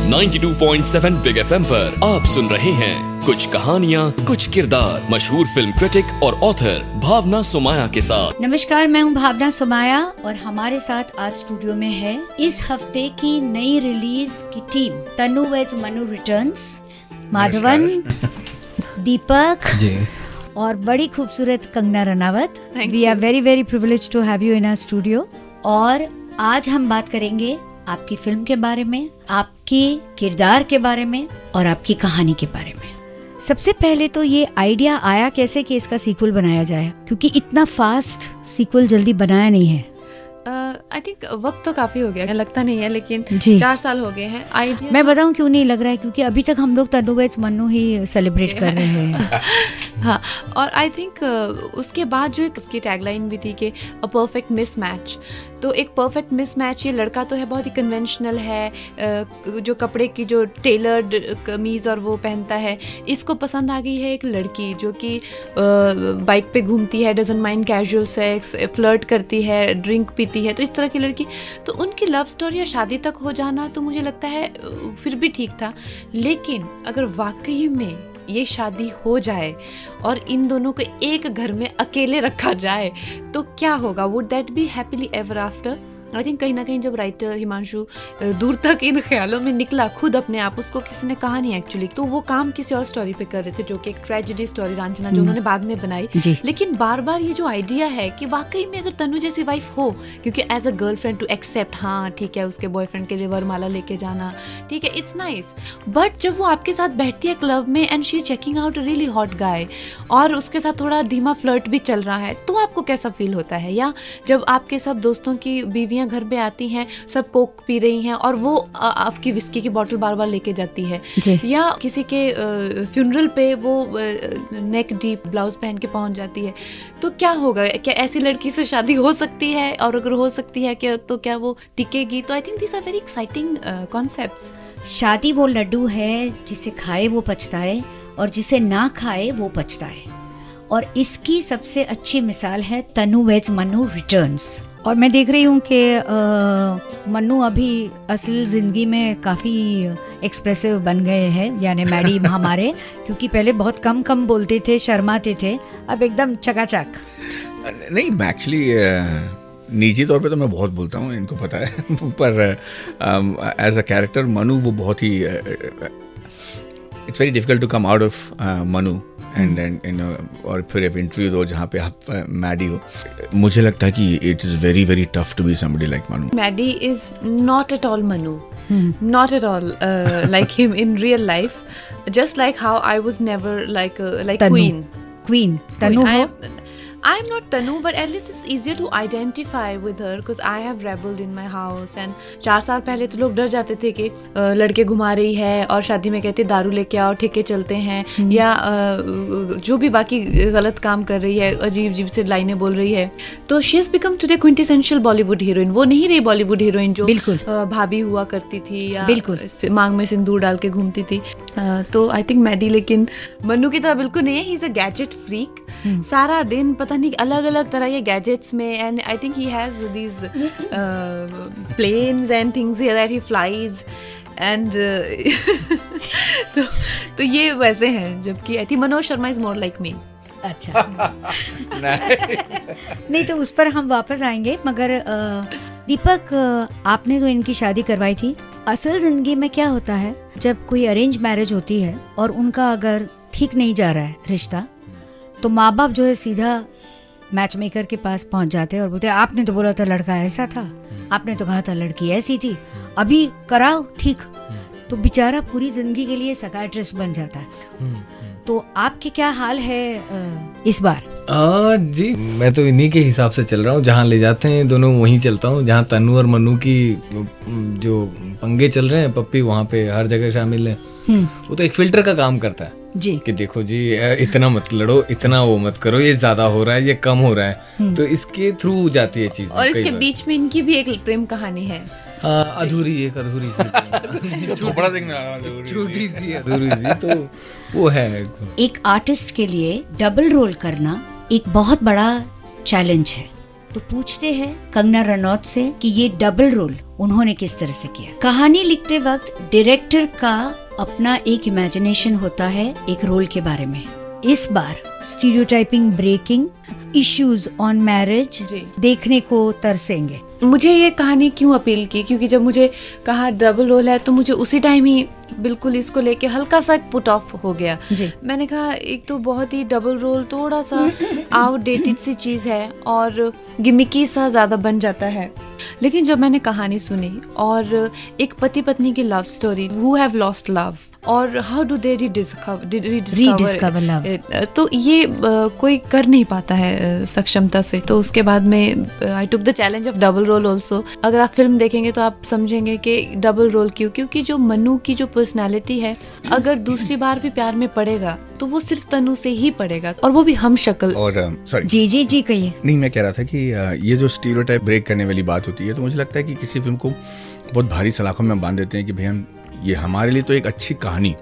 92.7 big FM पर आप सुन रहे हैं कुछ कहानियाँ कुछ किरदार मशहूर फिल्म क्रिटिक और ऑथर भावना सोमाया के साथ। नमस्कार, मैं हूँ भावना सोमाया और हमारे साथ आज स्टूडियो में है इस हफ्ते की नई रिलीज की team Tanu weds Manu returns, Madhavan, Deepak ji और बड़ी खूबसूरत Kangana Ranaut. We are very very privileged to have you in our studio. और आज हम बात करेंगे आपकी फिल्म के बारे में, आपके किरदार के बारे में और आपकी कहानी के बारे में। सबसे पहले तो ये आइडिया आया कैसे कि इसका सीक्वल बनाया जाए, क्योंकि इतना फास्ट सीक्वल जल्दी बनाया नहीं है। आई थिंक वक्त तो काफी हो गया, लगता नहीं है, लेकिन 4 साल हो गए हैं। आइडिया मैं बताऊं क्यों नहीं लग रहा है, क्योंकि अभी तक हम लोग तनु वेज मन्नू ही सेलिब्रेट कर रहे हैं। हाँ, और आई थिंक उसके बाद जो उसकी टैगलाइन भी थी कि अ परफेक्ट मिसमैच। तो एक परफेक्ट मिसमैच, ये लड़का तो है बहुत ही कन्वेंशनल है, जो कपड़े की जो टेलर्ड कमीज़ और वो पहनता है, इसको पसंद आ गई है एक लड़की जो कि बाइक पे घूमती है, doesn't mind casual sex, flirt करती है, ड्रिंक पीती है, तो इस तरह की लड़की। तो उनकी लव स्टोरी या शादी तक हो जाना तो मुझे लगता है फिर भी ठीक था, लेकिन अगर वाकई में ये शादी हो जाए और इन दोनों को एक घर में अकेले रखा जाए तो क्या होगा? Would that B happily ever after? I think कहीं ना कहीं जब राइटर हिमांशु दूर तक इन ख्यालों में निकला खुद अपने आप, उसको किसी ने कहा नहीं एक्चुअली, तो वो काम किसी और स्टोरी पे कर रहे थे जो कि एक ट्रेजेडी स्टोरी रांझना जो उन्होंने बाद में बनाई। लेकिन बार बार ये जो आइडिया है कि वाकई में अगर तनु जैसी वाइफ हो, क्योंकि as a girlfriend to accept, हाँ ठीक है, उसके बॉयफ्रेंड के लिए वरमाला लेके जाना ठीक है, इट्स नाइस, बट जब वो आपके साथ बैठती है क्लब में and she is checking out a really hot guy और उसके साथ थोड़ा धीमा फ्लर्ट भी चल रहा है, तो आपको कैसा फील होता है? या जब आपके सब दोस्तों की बीवियां घर पे आती हैं, सब कोक पी रही हैं और वो आपकी विस्की की बोतल बार बार लेके जाती है, या किसी के फ्यूनरल पे वो नेक डीप ब्लाउज पहन के पहुंच जाती है, तो क्या होगा? क्या ऐसी लड़की से शादी हो सकती है? और अगर हो सकती है क्या, तो क्या वो टिकेगी? तो I think this are very exciting concepts. शादी वो लड्डू है जिसे खाए वो पछताए और जिसे ना खाए वो पछताए, और इसकी सबसे अच्छी मिसाल है तनु वेज मन्नू रिटर्न्स। और मैं देख रही हूँ कि मन्नू अभी असल ज़िंदगी में काफ़ी एक्सप्रेसिव बन गए हैं, यानी मैडी हमारे, क्योंकि पहले बहुत कम बोलते थे, शर्माते थे, अब एकदम चकाचक। नहीं, एक्चुअली निजी तौर पे तो मैं बहुत बोलता हूँ, इनको पता है, पर एज अ कैरेक्टर मनु वो बहुत ही it's very difficult to come out of Manu and और फिर एक इंटरव्यू दो जहाँ पे आप मैडी हो। मुझे लगता है कि it is very very tough to be somebody like Manu. Maddy is not at all Manu, not at all like him in real life, just like how I was never like Queen Tanu ho? I'm not Tanu, but at least it's easier to identify with her because I have rebelled in my house and 4 साल पहले तो लोग डर जाते थे कि लड़के घुमा रही है और शादी में कहते दारू लेके आओ, ठेके चलते हैं, या जो भी बाकी गलत काम कर रही है, अजीब से लाइनें बोल रही है। तो she has become today quintessential Bollywood heroine. वो नहीं रही बॉलीवुड हीरोइन जो भाभी हुआ करती थी या मांग में सिंदूर डाल के घूमती थी। तो आई थिंक मैडी लेकिन मन्नू की तरह बिल्कुल नहीं है। He is a gadget freak, सारा दिन पता नहीं अलग अलग तरह ये गैजेट्स में, and I think he has these planes and things that he flies and तो ये वैसे हैं, जबकि I think Manoj Sharma is more like me. अच्छा नहीं, तो उस पर हम वापस आएंगे, मगर दीपक, आपने तो इनकी शादी करवाई थी। असल जिंदगी में क्या होता है जब कोई अरेंज मैरिज होती है और उनका अगर ठीक नहीं जा रहा है रिश्ता, तो माँ बाप जो है सीधा मैच मेकर के पास पहुंच जाते हैं और बोलते हैं आपने तो बोला था लड़का ऐसा था, आपने तो कहा था लड़की ऐसी थी, अभी कराओ ठीक। तो बेचारा पूरी जिंदगी के लिए साइकियाट्रिस्ट बन जाता है। तो आपके क्या हाल है इस बार? जी, मैं तो इन्हीं के हिसाब से चल रहा हूँ, जहाँ ले जाते हैं दोनों वहीं चलता हूँ। जहाँ तनु और मन्नू की जो पंगे चल रहे हैं पप्पी, वहाँ पे हर जगह शामिल है। वो तो एक फिल्टर का काम करता है जी, कि देखो जी इतना मत लड़ो, इतना वो मत करो, ये ज्यादा हो रहा है, ये कम हो रहा है, तो इसके थ्रू जाती है चीज। और इसके बीच में इनकी भी एक प्रेम कहानी है, अधूरी सी छोटी सी अधूरी सी, तो वो है। एक आर्टिस्ट के लिए डबल रोल करना एक बहुत बड़ा चैलेंज है, तो पूछते हैं कंगना रनौत से कि ये डबल रोल उन्होंने किस तरह से किया। कहानी लिखते वक्त डायरेक्टर का अपना एक इमेजिनेशन होता है एक रोल के बारे में। इस बार stereotyping breaking, issues on marriage देखने को तरसेंगे। मुझे ये कहानी क्यों अपील की, क्योंकि जब मुझे कहा डबल रोल है तो मुझे उसी टाइम ही बिल्कुल इसको लेके हल्का सा पुट ऑफ हो गया। मैंने कहा एक तो बहुत ही डबल रोल थोड़ा सा आउटडेटेड सी चीज़ है और गिमिकी सा ज़्यादा बन जाता है। लेकिन जब मैंने कहानी सुनी और एक पति पत्नी की love story, who have lost love और how do they rediscover love, तो ये कोई कर नहीं पाता है सक्षमता से। तो उसके बाद में I took the challenge of double role also. अगर आप फिल्म देखेंगे तो आप समझेंगे कि डबल रोल क्यों, क्योंकि जो मनु की जो पर्सनालिटी है अगर दूसरी बार भी प्यार में पड़ेगा तो वो सिर्फ तनु से ही पड़ेगा, और वो भी हम शक्ल। और सॉरी जी कहिए। नहीं, मैं कह रहा था कि ये जो स्टीरियोटाइप ब्रेक करने वाली बात होती है, तो मुझे लगता है कि किसी फिल्म को बहुत भारी सलाखों में बांध देते हैं कि भैया ये हमारे लिए तो एक अच्छी कहानी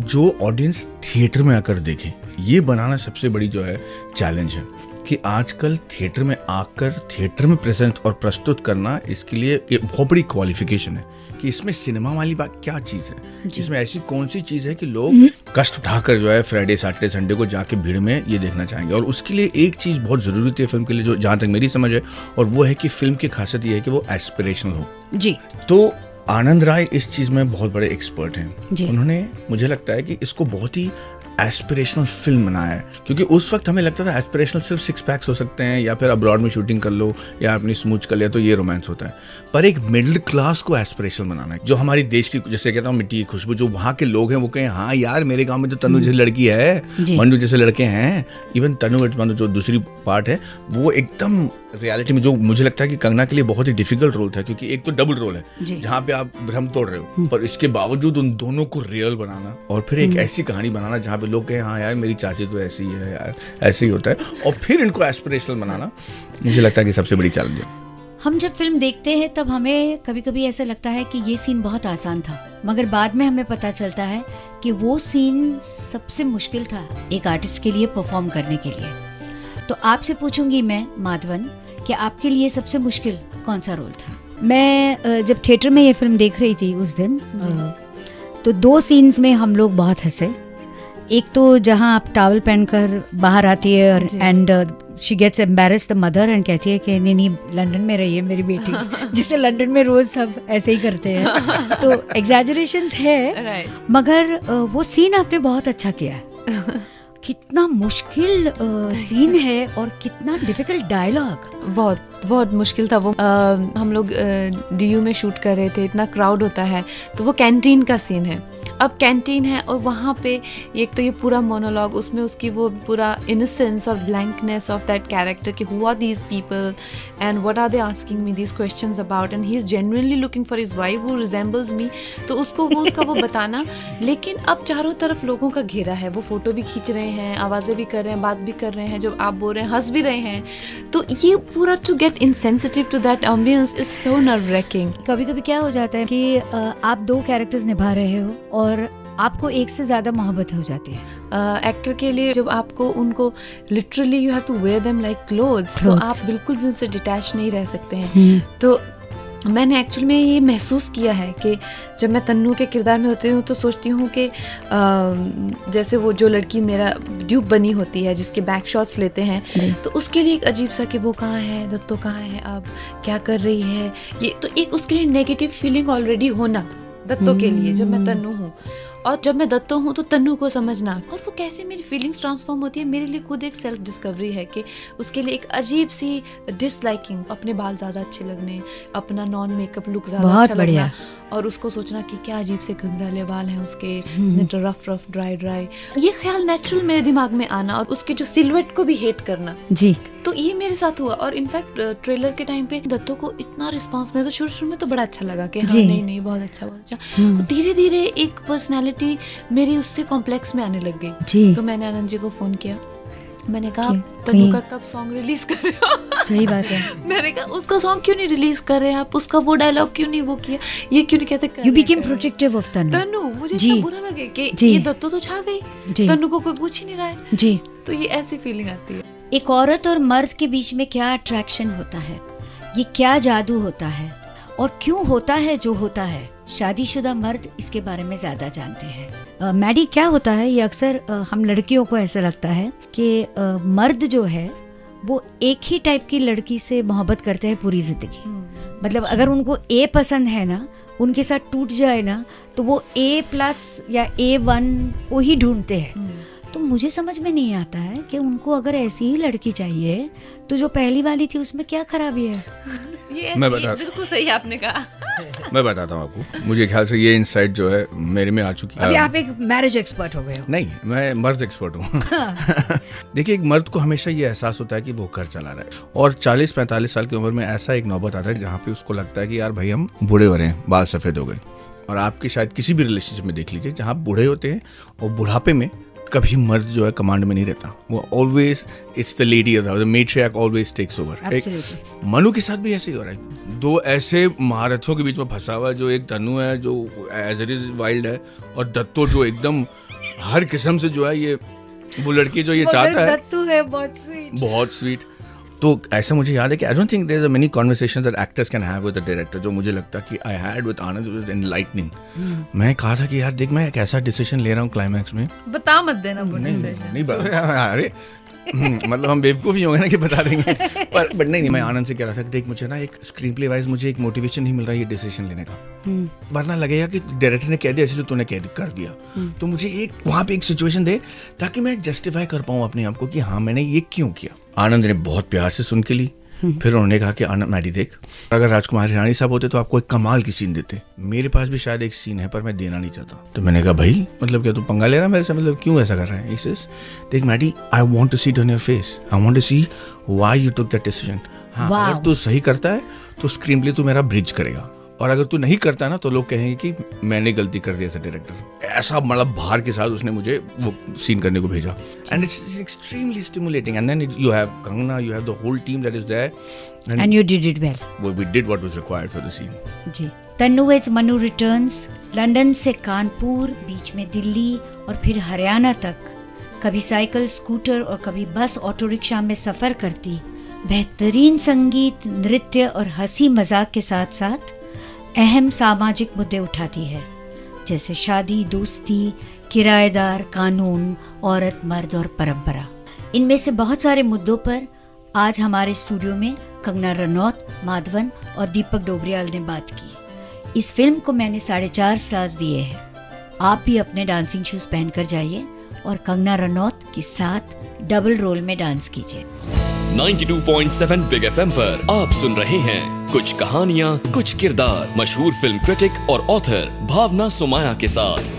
जो ऑडियंस थिएटर में आकर देखे, ये बनाना सबसे बड़ी जो है चैलेंज है। कि आजकल थिएटर में आकर थिएटर में प्रेजेंट और प्रस्तुत करना, इसके लिए एक बहुत बड़ी क्वालिफिकेशन है कि इसमें सिनेमा वाली बात क्या चीज़ है, इसमें ऐसी कौन सी चीज़ है कि लोग कष्ट उठाकर जो है फ्राइडे सैटरडे संडे को जाके भीड़ में ये देखना चाहेंगे। और उसके लिए एक चीज़ बहुत ज़रूरी होती है फिल्म के लिए, जो जहाँ तक मेरी समझ है, और वो है कि फिल्म की खासियत ये है कि वो एस्पिरेशनल हो। जी तो आनंद राय इस चीज़ में बहुत बड़े एक्सपर्ट हैं। उन्होंने, मुझे लगता है कि इसको बहुत ही एस्पिरेशनल फिल्म बनाया है, क्योंकि उस वक्त हमें लगता था एस्पिरेशनल सिर्फ 6 पैक्स हो सकते हैं या फिर अब्रॉड में शूटिंग कर लो या अपनी स्मूच कर लिया तो ये रोमांस होता है। पर एक मिडिल क्लास को एस्पिरेशनल बनाना है, जो हमारी देश की, जैसे कहता हूँ, मिट्टी की खुशबू, जो वहाँ के लोग हैं वो कहें हाँ यार मेरे गाँव में तो तनु जैसी लड़की है, मंडू जैसे लड़के हैं। इवन तनु मंडू जो दूसरी पार्ट है वो एकदम रियलिटी में, जो मुझे लगता है कि कंगना के लिए बहुत ही डिफिकल्ट रोल था, क्योंकि एक तो डबल रोल है जहाँ पे आप भ्रम तोड़ रहे हो, पर इसके बावजूद उन दोनों को रियल बनाना और फिर एक ऐसी कहानी बनाना जहाँ पे लोग कहें हाँ यार मेरी चाची तो ऐसी है यार, ऐसे ही होता है, और फिर इनको एस्पिरेशनल बनाना, मुझे लगता है कि सबसे बड़ी चैलेंज है। हम जब फिल्म देखते हैं तब हमें कभी कभी ऐसा लगता है कि ये सीन बहुत आसान था, मगर बाद में हमें पता चलता है कि वो सीन सबसे मुश्किल था एक आर्टिस्ट के लिए परफॉर्म करने के लिए। तो आपसे पूछूंगी मैं माधवन कि आपके लिए सबसे मुश्किल कौन सा रोल था? मैं जब थिएटर में ये फिल्म देख रही थी उस दिन, तो 2 सीन्स में हम लोग बहुत हंसे। एक तो जहाँ आप टॉवल पहनकर बाहर आती है और and she gets embarrassed the mother and कहती है कि नहीं लंदन में रही है मेरी बेटी, जिसे लंदन में रोज सब ऐसे ही करते हैं। तो एग्जैजरेशंस है, मगर वो सीन आपने बहुत अच्छा किया है। कितना मुश्किल सीन है और कितना डिफिकल्ट डायलॉग। बहुत मुश्किल था वो। हम लोग डीयू में शूट कर रहे थे, इतना क्राउड होता है, तो वो कैंटीन का सीन है। अब कैंटीन है और वहाँ पे एक तो ये पूरा मोनोलॉग, उसमें उसकी वो पूरा इनोसेंस और ब्लैंकनेस ऑफ दैट कैरेक्टर कि who are these people and what are they asking me these questions about, and he is genuinely looking for his wife who resembles me. तो उसको वो उसका वो बताना, लेकिन अब चारों तरफ लोगों का घेरा है, वो फोटो भी खींच रहे हैं, आवाज़ें भी कर रहे हैं, बात भी कर रहे हैं, जब आप बोल रहे हैं हंस भी रहे हैं। तो ये पूरा to get insensitive to that ambience is so nerve-wracking। कभी कभी क्या हो जाता है कि आप 2 कैरेक्टर्स निभा रहे हो और आपको एक से ज्यादा मोहब्बत हो जाती है। एक्टर के लिए जब आपको उनको literally you have to wear them like clothes, तो आप बिल्कुल भी उनसे डिटैच नहीं रह सकते हैं। तो मैंने एक्चुअली में ये महसूस किया है कि जब मैं तन्नू के किरदार में होती हूँ तो सोचती हूँ कि जैसे वो जो लड़की मेरा ड्यूप बनी होती है जिसके बैक शॉट्स लेते हैं, तो उसके लिए एक अजीब सा कि वो कहाँ है, दत्तो कहाँ है, अब क्या कर रही है, ये तो एक उसके लिए नेगेटिव फीलिंग ऑलरेडी होना दत्तो के लिए जब मैं तन्नू हूँ, और जब मैं दत्तो हूँ तो तन्नू को समझना, और वो कैसे मेरी फीलिंग्स ट्रांसफॉर्म होती है, मेरे लिए खुद एक सेल्फ डिस्कवरी है कि उसके लिए एक अजीब सी डिसलाइकिंग, अपने बाल ज़्यादा अच्छे लगने, अपना नॉन मेकअप लुक ज़्यादा अच्छा लगना, और उसको सोचना कि क्या अजीब से घुंघराले बाल हैं उसके, रफ ड्राई, ये ख्याल नेचुरल मेरे दिमाग में आना, और उसके जो सिलुएट को भी हेट करना। जी, तो ये मेरे साथ हुआ। और इनफैक्ट ट्रेलर के टाइम पे दत्तो को इतना रिस्पांस मिला, तो शुरू में तो बड़ा अच्छा लगा कि हाँ नहीं बहुत अच्छा। धीरे धीरे एक पर्सनैलिटी मेरी उससे कॉम्प्लेक्स में आने लग गई। तो मैंने आनंद जी को फोन किया, मैंने कहा तन्नू का कब सॉन्ग रिलीज कर रहे हो? सही बात है। मैंने कहा उसका सॉन्ग क्यों नहीं रिलीज कर रहे हैं आप, उसका वो डायलॉग क्यों नहीं वो किया, ये क्यों नहीं कहते? You became protective of Tannu. मुझे इतना बुरा लगे कि ये दत्तो तो छा गई, तन्नू को कोई पूछ ही नहीं रहा है। जी, तो ये ऐसी फीलिंग आती है। एक औरत और मर्द के बीच में क्या अट्रैक्शन होता है, ये क्या जादू होता है और क्यों होता है जो होता है, शादीशुदा मर्द इसके बारे में ज्यादा जानते हैं। मैडी, क्या होता है ये अक्सर हम लड़कियों को ऐसा लगता है कि मर्द जो है वो एक ही टाइप की लड़की से मोहब्बत करते हैं पूरी जिंदगी। मतलब अगर उनको ए पसंद है ना, उनके साथ टूट जाए ना, तो वो A+ या A1 को ही ढूंढते हैं। तो मुझे समझ में नहीं आता है कि उनको अगर ऐसी ही लड़की चाहिए तो जो पहली वाली थी उसमें क्या खराबी है। ये मैं बता, बिल्कुल सही आपने कहा। मैं बताता हूँ आपको, मुझे ख्याल से ये इनसाइट जो है मेरे में आ चुकी है। अभी आप एक मैरिज एक्सपर्ट हो गए हो। नहीं, मैं मर्द एक्सपर्ट हूँ। देखिए, एक मर्द को हमेशा ये एहसास होता है कि वो घर चला रहा है, और 40-45 साल की उम्र में ऐसा एक नौबत आता है जहाँ पे उसको लगता है कि यार भाई हम बूढ़े हो रहे हैं, बाल सफ़ेद हो गए। और आपके शायद किसी भी रिलेशनशिप में देख लीजिए, जहाँ बूढ़े होते हैं और बुढ़ापे में कभी मर्द जो है कमांड में नहीं रहता, वो always it's the lady, the matriarch always takes over. Manu के साथ भी ऐसे ही हो रहा है, दो ऐसे महारथियों के बीच में फंसा हुआ है, जो एक तनु है जो एज इट इज वाइल्ड है, और दत्तो जो एकदम हर किस्म से जो है ये वो लड़की जो ये चाहता है, दत्तू है बहुत स्वीट। तो ऐसा मुझे याद है कि I don't think there are many conversations that actors can have with the director, जो मुझे लगता कि I had with Anand was enlightening. मैं कहा था कि यार देख, मैं एक ऐसा डिसीजन ले रहा हूँ क्लाइमैक्स में, बता मत देना नहीं अरे मतलब हम बेवकूफ़ ही होंगे ना कि बता देंगे, पर नहीं, मैं आनंद से कह रहा था कि देख, मुझे ना एक स्क्रीन प्ले वाइज मुझे एक मोटिवेशन नहीं मिल रहा है ये डिसीजन लेने का, वरना लगेगा कि डायरेक्टर ने कह दिया इसलिए तूने कर दिया। तो मुझे एक वहाँ पे एक सिचुएशन दे ताकि मैं जस्टिफाई कर पाऊँ अपने आप को कि हाँ मैंने ये क्यों किया। आनंद ने बहुत प्यार से सुन के ली, फिर उन्होंने कहा कि आनंद मैडी देख, अगर राजकुमार हिरानी साहब होते तो आपको एक कमाल की सीन देते, मेरे पास भी शायद एक सीन है पर मैं देना नहीं चाहता। तो मैंने कहा भाई मतलब क्या तू पंगा ले रहा है मेरे से, मतलब क्यों ऐसा कर रहा है। इस देख Maddy, I want to see it on your face, I want to see why you took that decision. हाँ, अगर तू सही करता है तो स्क्रीन प्ले तू मेरा ब्रिज करेगा, और अगर तू नहीं करता ना तो लोग कहेंगे कि मैंने गलती कर दिया था डायरेक्टर। ऐसा मतलब भार के साथ उसने मुझे वो सीन करने को भेजा, and it's extremely stimulating, and then you have Kangana, you have the whole team that is there, and you did it well. We did what was required for the scene. जी, Tannu weds Manu returns, London से कानपुर, बीच में दिल्ली और फिर हरियाणा तक, कभी cycle, scooter और कभी बस, ऑटो रिक्शा में सफ़र करती, बेहतरीन संगीत, नृत्य और हंसी मजाक के साथ साथ अहम सामाजिक मुद्दे उठाती है, जैसे शादी, दोस्ती, किराएदार, कानून, औरत, मर्द और परंपरा। इनमें से बहुत सारे मुद्दों पर आज हमारे स्टूडियो में कंगना रनौत, माधवन और दीपक डोबरियाल ने बात की। इस फिल्म को मैंने 4.5 स्टार्स दिए हैं। आप भी अपने डांसिंग शूज पहनकर जाइए और कंगना रनौत के साथ डबल रोल में डांस कीजिए। 92.7 बिग FM पर आप सुन रहे हैं कुछ कहानियाँ कुछ किरदार, मशहूर फिल्म क्रिटिक और ऑथर भावना सोमाया के साथ।